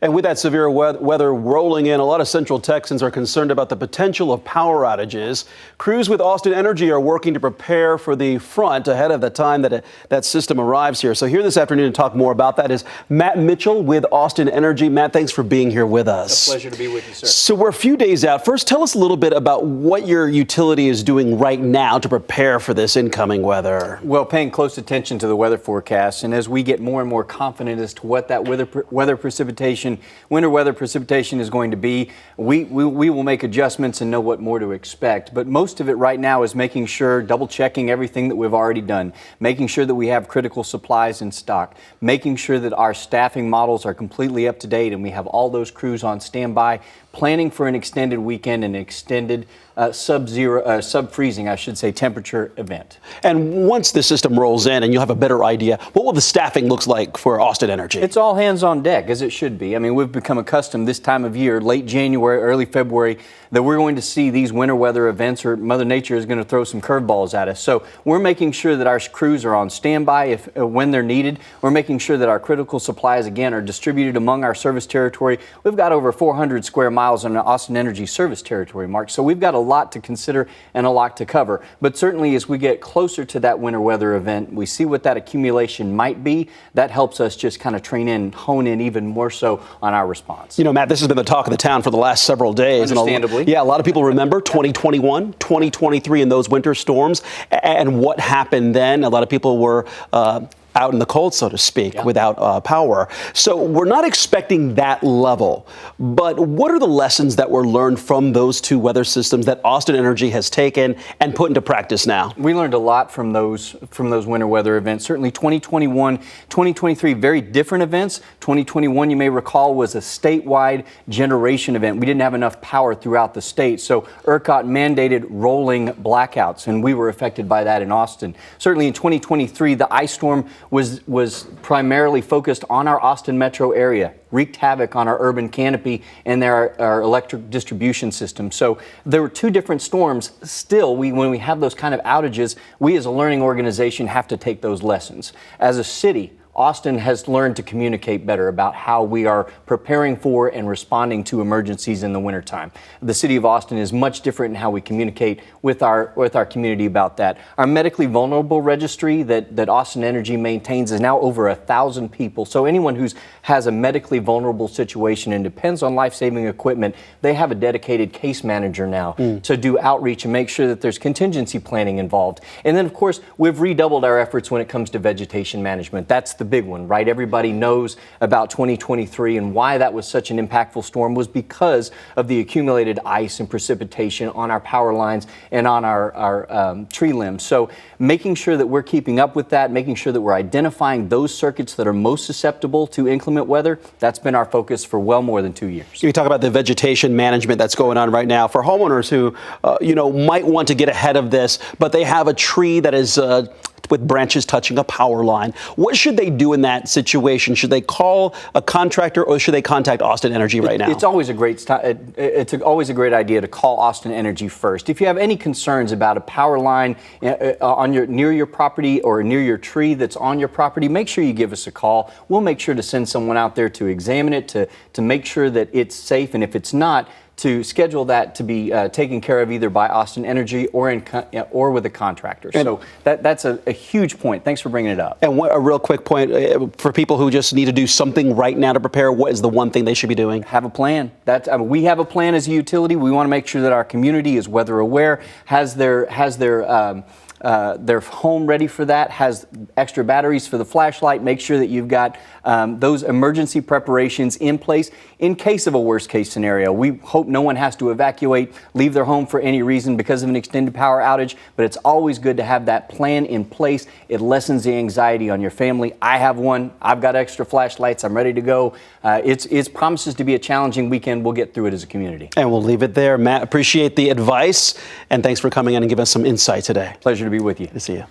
And with that severe weather rolling in, a lot of Central Texans are concerned about the potential of power outages. Crews with Austin Energy are working to prepare for the front ahead of the time that that system arrives here. So here this afternoon to talk more about that is Matt Mitchell with Austin Energy. Matt, thanks for being here with us. A pleasure to be with you, sir. So we're a few days out. First, tell us a little bit about what your utility is doing right now to prepare for this incoming weather. Well, paying close attention to the weather forecast, and as we get more and more confident as to what that winter weather precipitation is going to be, we will make adjustments and know what more to expect. But most of it right now is making sure, double checking everything that we've already done, making sure that we have critical supplies in stock, making sure that our staffing models are completely up to date and we have all those crews on standby, planning for an extended weekend and an extended sub-freezing, I should say, temperature event. And once the system rolls in and you'll have a better idea, what will the staffing look like for Austin Energy? It's all hands on deck, as it should be. I mean, we've become accustomed this time of year, late January, early February, that we're going to see these winter weather events, or Mother Nature is going to throw some curveballs at us. So we're making sure that our crews are on standby when they're needed. We're making sure that our critical supplies, again, are distributed among our service territory. We've got over 400 square miles on an Austin Energy service territory, Mark. So we've got a lot to consider and a lot to cover. But certainly as we get closer to that winter weather event, we see what that accumulation might be. That helps us just kind of hone in even more so on our response. You know, Matt, this has been the talk of the town for the last several days. Understandably. Yeah, a lot of people remember 2021, 2023 and those winter storms and what happened then. A lot of people were out in the cold, so to speak, without power. So we're not expecting that level. But what are the lessons that were learned from those two weather systems that Austin Energy has taken and put into practice now? We learned a lot from those winter weather events. Certainly 2021, 2023, very different events. 2021, you may recall, was a statewide generation event. We didn't have enough power throughout the state, so ERCOT mandated rolling blackouts, and we were affected by that in Austin. Certainly in 2023, the ice storm was primarily focused on our Austin metro area, wreaked havoc on our urban canopy and our electric distribution system. So there were two different storms. Still, when we have those kind of outages, we as a learning organization have to take those lessons. As a city, Austin has learned to communicate better about how we are preparing for and responding to emergencies in the wintertime. The city of Austin is much different in how we communicate with our community about that. Our medically vulnerable registry that Austin Energy maintains is now over 1,000 people. So anyone who has a medically vulnerable situation and depends on life-saving equipment, they have a dedicated case manager now to do outreach and make sure that there's contingency planning involved. And then, of course, we've redoubled our efforts when it comes to vegetation management. That's the big one, right? Everybody knows about 2023 and why that was such an impactful storm was because of the accumulated ice and precipitation on our power lines and on our tree limbs. So making sure that we're keeping up with that, making sure that we're identifying those circuits that are most susceptible to inclement weather, that's been our focus for well more than 2 years. You talk about the vegetation management that's going on right now for homeowners who, might want to get ahead of this, but they have a tree that is with branches touching a power line. What should they do in that situation? Should they call a contractor or should they contact Austin Energy right now? It's always a great idea to call Austin Energy first. If you have any concerns about a power line near your property or near your tree that's on your property, make sure you give us a call. We'll make sure to send someone out there to examine it, to make sure that it's safe, and if it's not, to schedule that to be taken care of either by Austin Energy or with a contractor. So that's a huge point. Thanks for bringing it up. And a real quick point for people who just need to do something right now to prepare, what is the one thing they should be doing? Have a plan. We have a plan as a utility. We want to make sure that our community is weather aware, has their home ready for that, has extra batteries for the flashlight. Make sure that you've got those emergency preparations in place in case of a worst case scenario. We hope no one has to evacuate, leave their home for any reason because of an extended power outage, but it's always good to have that plan in place. It lessens the anxiety on your family. I have one. I've got extra flashlights. I'm ready to go. It promises to be a challenging weekend. We'll get through it as a community. And we'll leave it there. Matt, appreciate the advice, and thanks for coming in and giving us some insight today. Pleasure to be with you. Good to see you.